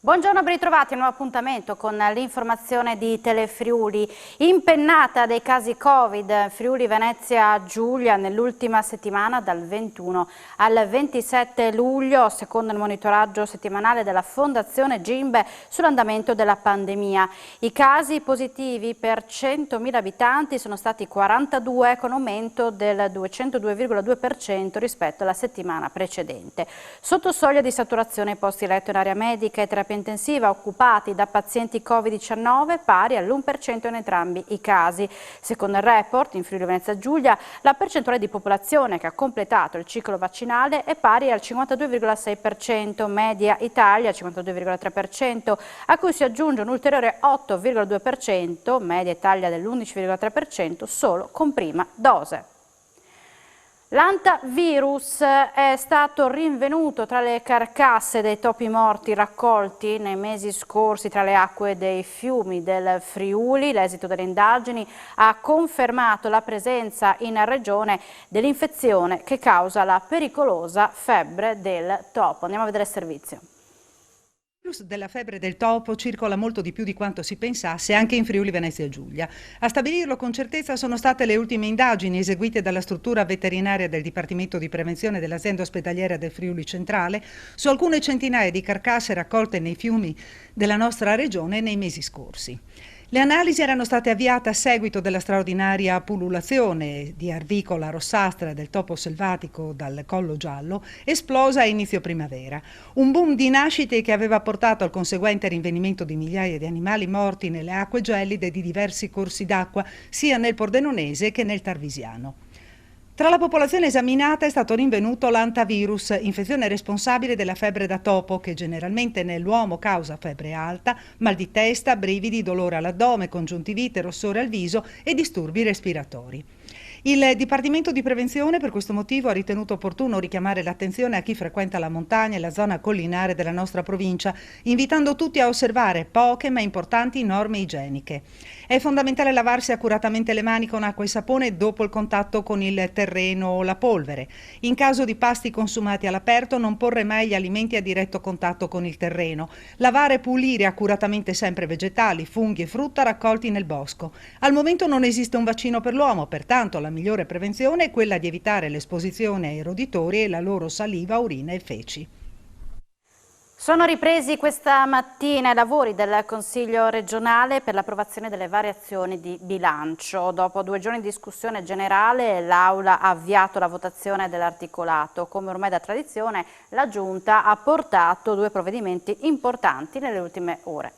Buongiorno, ben ritrovati a un nuovo appuntamento con l'informazione di Telefriuli. Impennata dei casi Covid, Friuli Venezia Giulia nell'ultima settimana dal 21 al 27 luglio, secondo il monitoraggio settimanale della Fondazione Gimbe sull'andamento della pandemia. I casi positivi per 100.000 abitanti sono stati 42, con aumento del 202,2% rispetto alla settimana precedente. Sotto soglia di saturazione posti letto in area medica e terapia intensiva occupati da pazienti Covid-19 pari all'1% in entrambi i casi. Secondo il report, in Friuli Venezia Giulia la percentuale di popolazione che ha completato il ciclo vaccinale è pari al 52,6%, media Italia 52,3%, a cui si aggiunge un ulteriore 8,2%, media Italia dell'11,3%, solo con prima dose. L'antavirus è stato rinvenuto tra le carcasse dei topi morti raccolti nei mesi scorsi tra le acque dei fiumi del Friuli. L'esito delle indagini ha confermato la presenza in regione dell'infezione che causa la pericolosa febbre del topo. Andiamo a vedere il servizio. Il virus della febbre del topo circola molto di più di quanto si pensasse anche in Friuli Venezia Giulia. A stabilirlo con certezza sono state le ultime indagini eseguite dalla struttura veterinaria del Dipartimento di Prevenzione dell'Azienda Ospedaliera del Friuli Centrale su alcune centinaia di carcasse raccolte nei fiumi della nostra regione nei mesi scorsi. Le analisi erano state avviate a seguito della straordinaria pullulazione di arvicola rossastra del topo selvatico dal collo giallo, esplosa a inizio primavera. Un boom di nascite che aveva portato al conseguente rinvenimento di migliaia di animali morti nelle acque gelide di diversi corsi d'acqua, sia nel Pordenonese che nel Tarvisiano. Tra la popolazione esaminata è stato rinvenuto l'antavirus, infezione responsabile della febbre da topo, che generalmente nell'uomo causa febbre alta, mal di testa, brividi, dolore all'addome, congiuntivite, rossore al viso e disturbi respiratori. Il Dipartimento di Prevenzione per questo motivo ha ritenuto opportuno richiamare l'attenzione a chi frequenta la montagna e la zona collinare della nostra provincia, invitando tutti a osservare poche ma importanti norme igieniche. È fondamentale lavarsi accuratamente le mani con acqua e sapone dopo il contatto con il terreno o la polvere. In caso di pasti consumati all'aperto, non porre mai gli alimenti a diretto contatto con il terreno. Lavare e pulire accuratamente sempre vegetali, funghi e frutta raccolti nel bosco. Al momento non esiste un vaccino per l'uomo, pertanto la migliore prevenzione è quella di evitare l'esposizione ai roditori e la loro saliva, urina e feci. Sono ripresi questa mattina i lavori del Consiglio regionale per l'approvazione delle variazioni di bilancio. Dopo 2 giorni di discussione generale, l'Aula ha avviato la votazione dell'articolato. Come ormai da tradizione, la Giunta ha portato 2 provvedimenti importanti nelle ultime ore.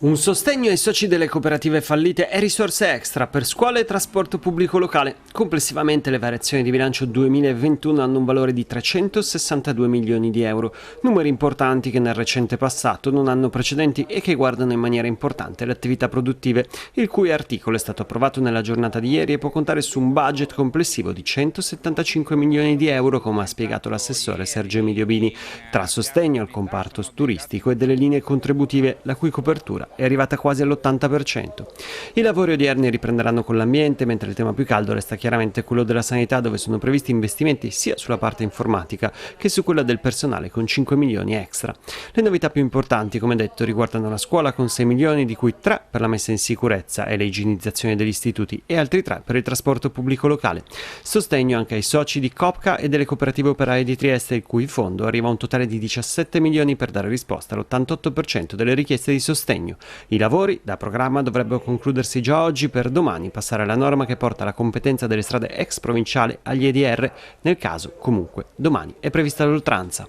Un sostegno ai soci delle cooperative fallite e risorse extra per scuole e trasporto pubblico locale. Complessivamente le variazioni di bilancio 2021 hanno un valore di 362 milioni di euro, numeri importanti che nel recente passato non hanno precedenti e che guardano in maniera importante le attività produttive, il cui articolo è stato approvato nella giornata di ieri e può contare su un budget complessivo di 175 milioni di euro, come ha spiegato l'assessore Sergio Emilio Bini, tra sostegno al comparto turistico e delle linee contributive, la cui copertura è arrivata quasi all'80%. I lavori odierni riprenderanno con l'ambiente, mentre il tema più caldo resta chiaramente quello della sanità, dove sono previsti investimenti sia sulla parte informatica che su quella del personale con 5 milioni extra. Le novità più importanti, come detto, riguardano la scuola con 6 milioni, di cui 3 per la messa in sicurezza e le igienizzazioni degli istituti e altri 3 per il trasporto pubblico locale. Sostegno anche ai soci di Copca e delle cooperative operaie di Trieste, il cui fondo arriva a un totale di 17 milioni per dare risposta all'88% delle richieste di sostegno. I lavori da programma dovrebbero concludersi già oggi per domani passare alla norma che porta la competenza delle strade ex provinciali agli EDR, nel caso comunque domani è prevista l'oltranza.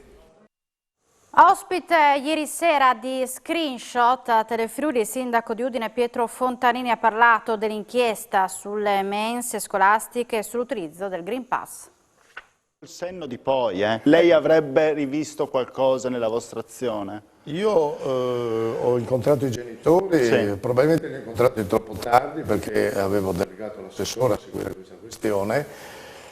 Ospite ieri sera di Screenshot a Telefriuli, il sindaco di Udine Pietro Fontanini ha parlato dell'inchiesta sulle mense scolastiche e sull'utilizzo del Green Pass. Il senno di poi, lei avrebbe rivisto qualcosa nella vostra azione? Io ho incontrato i genitori, sì. Probabilmente li ho incontrati troppo tardi perché avevo delegato l'assessore a seguire questa questione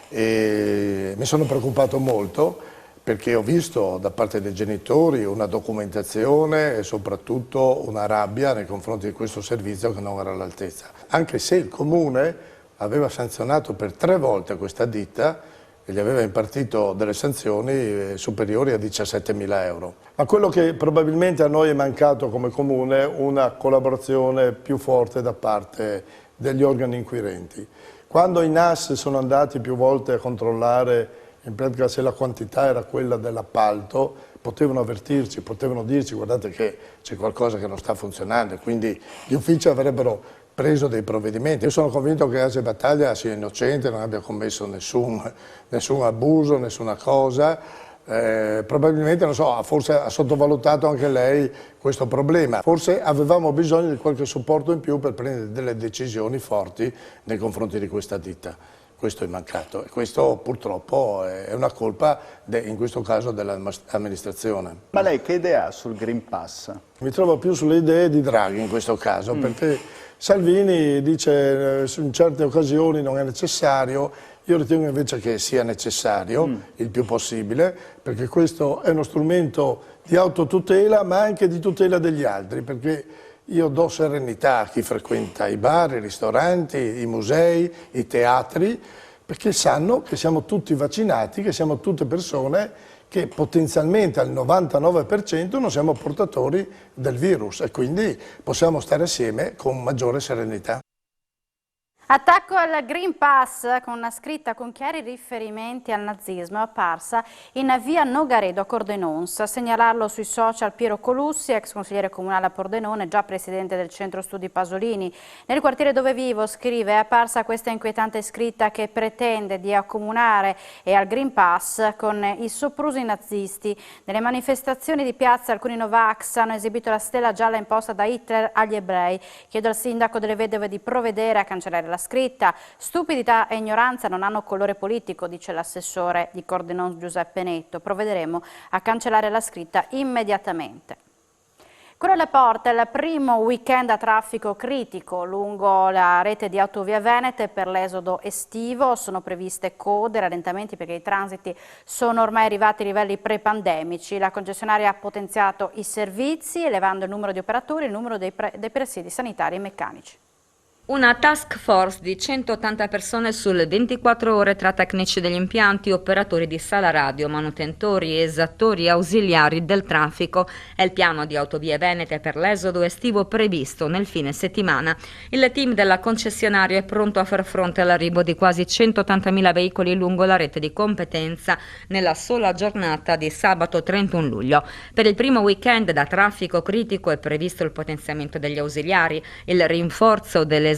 e mi sono preoccupato molto perché ho visto da parte dei genitori una documentazione e soprattutto una rabbia nei confronti di questo servizio che non era all'altezza. Anche se il Comune aveva sanzionato per 3 volte questa ditta e gli aveva impartito delle sanzioni superiori a 17.000 euro. Ma quello che probabilmente a noi è mancato come comune è una collaborazione più forte da parte degli organi inquirenti. Quando i NAS sono andati più volte a controllare in pratica se la quantità era quella dell'appalto, potevano avvertirci, potevano dirci guardate che c'è qualcosa che non sta funzionando, e quindi gli uffici avrebbero preso dei provvedimenti. Io sono convinto che ASL Battaglia sia innocente, non abbia commesso nessun abuso, nessuna cosa. Probabilmente, non so, forse ha sottovalutato anche lei questo problema. Forse avevamo bisogno di qualche supporto in più per prendere delle decisioni forti nei confronti di questa ditta. Questo è mancato e questo purtroppo è una colpa, in questo caso, dell'amministrazione. Ma lei che idea ha sul Green Pass? Mi trovo più sulle idee di Draghi in questo caso, perché Salvini dice in certe occasioni non è necessario, io ritengo invece che sia necessario il più possibile, perché questo è uno strumento di autotutela ma anche di tutela degli altri, perché io do serenità a chi frequenta i bar, i ristoranti, i musei, i teatri, perché sanno che siamo tutti vaccinati, che siamo tutte persone che potenzialmente al 99% non siamo portatori del virus e quindi possiamo stare assieme con maggiore serenità. Attacco al Green Pass con una scritta con chiari riferimenti al nazismo è apparsa in via Nogaredo a Cordenons. A segnalarlo sui social Piero Colussi, ex consigliere comunale a Pordenone, già presidente del centro studi Pasolini. Nel quartiere dove vivo, scrive, è apparsa questa inquietante scritta che pretende di accomunare e al Green Pass con i soprusi nazisti. Nelle manifestazioni di piazza alcuni Novax hanno esibito la stella gialla imposta da Hitler agli ebrei. Chiedo al sindaco delle Vedove di provvedere a cancellare la scritta. Stupidità e ignoranza non hanno colore politico, dice l'assessore di Cordenons Giuseppe Netto. Provvederemo a cancellare la scritta immediatamente. Quello alle porte, il primo weekend a traffico critico lungo la rete di Autovie Venete per l'esodo estivo. Sono previste code, rallentamenti perché i transiti sono ormai arrivati a livelli pre-pandemici. La concessionaria ha potenziato i servizi, elevando il numero di operatori e il numero dei presidi sanitari e meccanici. Una task force di 180 persone sulle 24 ore tra tecnici degli impianti, operatori di sala radio, manutentori, esattori e ausiliari del traffico è il piano di Autovie Venete per l'esodo estivo previsto nel fine settimana. Il team della concessionaria è pronto a far fronte all'arrivo di quasi 180.000 veicoli lungo la rete di competenza nella sola giornata di sabato 31 luglio. Per il primo weekend da traffico critico è previsto il potenziamento degli ausiliari, il rinforzo delle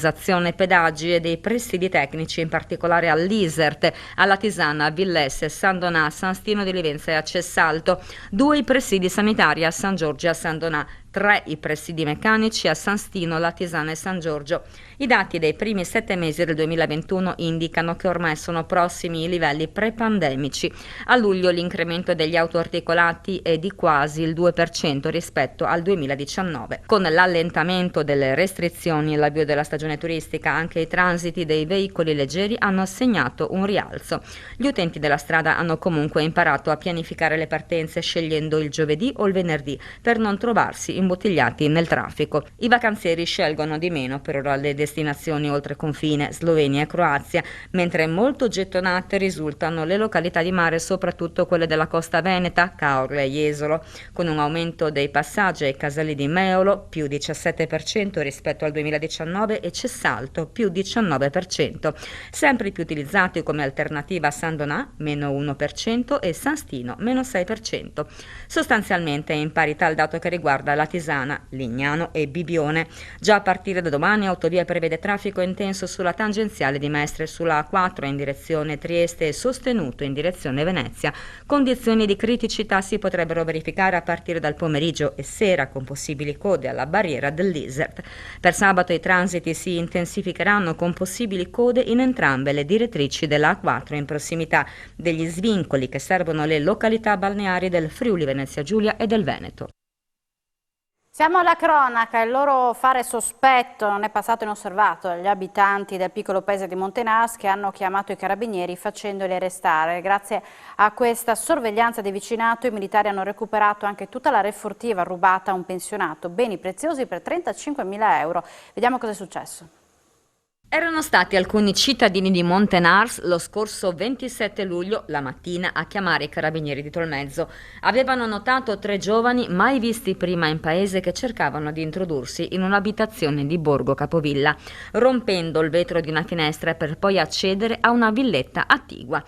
pedaggi e dei presidi tecnici, in particolare all'Isert, alla Tisana, a Villesse, San Donà, San Stino di Livenza e a Cessalto, 2 i presidi sanitari a San Giorgio e a San Donà, 3 i presidi meccanici a San Stino, La Tisana e San Giorgio. I dati dei primi 7 mesi del 2021 indicano che ormai sono prossimi i livelli pre-pandemici. A luglio l'incremento degli autoarticolati è di quasi il 2% rispetto al 2019. Con l'allentamento delle restrizioni e l'avvio della stagione turistica, anche i transiti dei veicoli leggeri hanno segnato un rialzo. Gli utenti della strada hanno comunque imparato a pianificare le partenze scegliendo il giovedì o il venerdì per non trovarsi imbottigliati nel traffico. I vacanzieri scelgono di meno per ora le destinazioni oltre confine, Slovenia e Croazia, mentre molto gettonate risultano le località di mare, soprattutto quelle della costa veneta, Caorle e Jesolo, con un aumento dei passaggi ai casali di Meolo, più 17% rispetto al 2019, e Cessalto, più 19%. Sempre più utilizzati come alternativa a San Donà, meno 1%, e San Stino, meno 6%. Sostanzialmente è in parità il dato che riguarda la Tisana, Lignano e Bibione. Già a partire da domani Autovia prevede traffico intenso sulla tangenziale di Mestre, sulla A4 in direzione Trieste e sostenuto in direzione Venezia. Condizioni di criticità si potrebbero verificare a partire dal pomeriggio e sera, con possibili code alla barriera dell'Isert. Per sabato i transiti si intensificheranno con possibili code in entrambe le direttrici della A4 in prossimità degli svincoli che servono le località balneari del Friuli Venezia Giulia e del Veneto. Siamo alla cronaca, il loro fare sospetto non è passato inosservato agli abitanti del piccolo paese di Montenas, che hanno chiamato i carabinieri facendoli arrestare. Grazie a questa sorveglianza di vicinato i militari hanno recuperato anche tutta la refurtiva rubata a un pensionato, beni preziosi per 35.000 euro. Vediamo cosa è successo. Erano stati alcuni cittadini di Montenars lo scorso 27 luglio, la mattina, a chiamare i carabinieri di Tolmezzo. Avevano notato 3 giovani mai visti prima in paese che cercavano di introdursi in un'abitazione di Borgo Capovilla, rompendo il vetro di una finestra per poi accedere a una villetta attigua.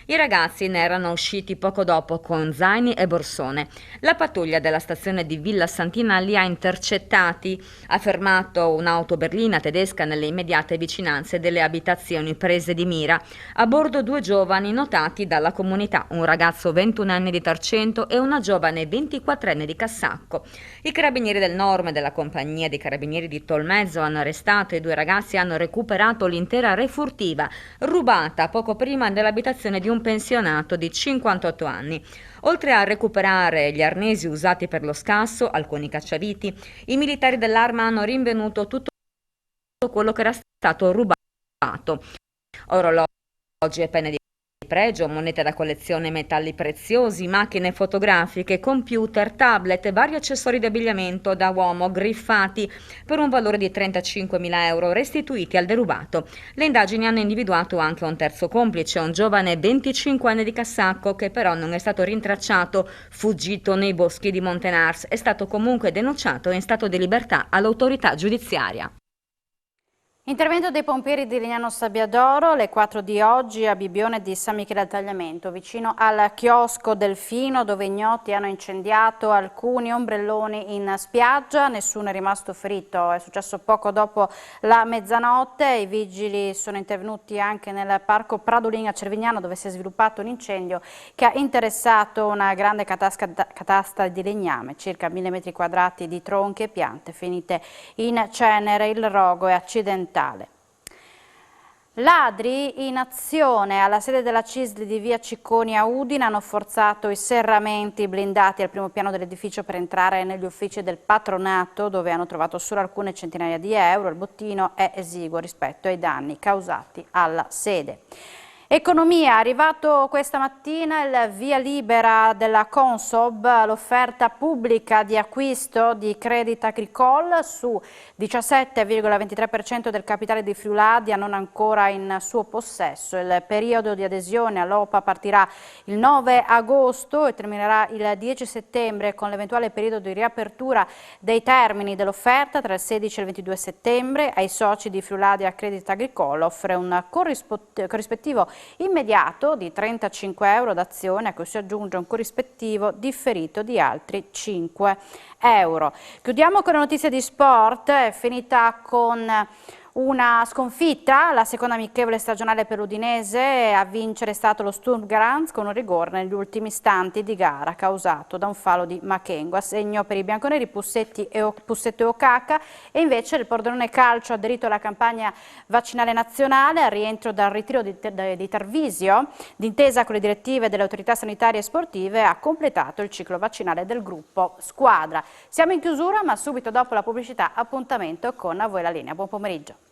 I ragazzi ne erano usciti poco dopo con zaini e borsone. La pattuglia della stazione di Villa Santina li ha intercettati. Ha fermato un'auto berlina tedesca nelle immediate vicinanze delle abitazioni prese di mira. A bordo 2 giovani notati dalla comunità, un ragazzo 21enne di Tarcento e una giovane 24enne di Cassacco. I carabinieri del Norme della compagnia dei carabinieri di Tolmezzo hanno arrestato i 2 ragazzi e hanno recuperato l'intera refurtiva, rubata poco prima dell'abitazione di un pensionato di 58 anni. Oltre a recuperare gli arnesi usati per lo scasso, alcuni cacciaviti, i militari dell'Arma hanno rinvenuto tutto quello che era stato rubato: orologi e penne di pregio, monete da collezione, metalli preziosi, macchine fotografiche, computer, tablet e vari accessori di abbigliamento da uomo griffati per un valore di 35.000 euro restituiti al derubato. Le indagini hanno individuato anche un terzo complice, un giovane 25enne di Cassacco che però non è stato rintracciato, fuggito nei boschi di Montenars. È stato comunque denunciato in stato di libertà all'autorità giudiziaria. Intervento dei pompieri di Lignano Sabbiadoro, le 4 di oggi a Bibbione di San Michele al Tagliamento, vicino al chiosco Delfino, dove ignoti hanno incendiato alcuni ombrelloni in spiaggia. Nessuno è rimasto ferito, è successo poco dopo la mezzanotte. I vigili sono intervenuti anche nel parco Pradolin a Cervignano, dove si è sviluppato un incendio che ha interessato una grande catasta di legname, circa 1000 metri quadrati di tronche e piante finite in cenere. Il rogo è accidentale. Ladri in azione alla sede della CISL di via Cicconi a Udine hanno forzato i serramenti blindati al primo piano dell'edificio per entrare negli uffici del patronato, dove hanno trovato solo alcune centinaia di euro. Il bottino è esiguo rispetto ai danni causati alla sede. Economia, arrivato questa mattina il via libera della Consob all'offerta pubblica di acquisto di Crédit Agricole su 17,23% del capitale di Friuladia non ancora in suo possesso. Il periodo di adesione all'OPA partirà il 9 agosto e terminerà il 10 settembre con l'eventuale periodo di riapertura dei termini dell'offerta tra il 16 e il 22 settembre. Ai soci di Friuladia Crédit Agricole offre un corrispettivo immediato di 35 euro d'azione, a cui si aggiunge un corrispettivo differito di altri 5 euro. Chiudiamo con le notizie di sport. È finita con una sconfitta, la seconda amichevole stagionale per l'Udinese. A vincere è stato lo Sturm Graz con un rigore negli ultimi istanti di gara causato da un fallo di Machengo. A segno per i bianconeri Pussetto e Okaka, e invece il Pordenone Calcio ha aderito alla campagna vaccinale nazionale al rientro dal ritiro di Tarvisio. D'intesa con le direttive delle autorità sanitarie e sportive ha completato il ciclo vaccinale del gruppo squadra. Siamo in chiusura, ma subito dopo la pubblicità appuntamento con A Voi la Linea. Buon pomeriggio.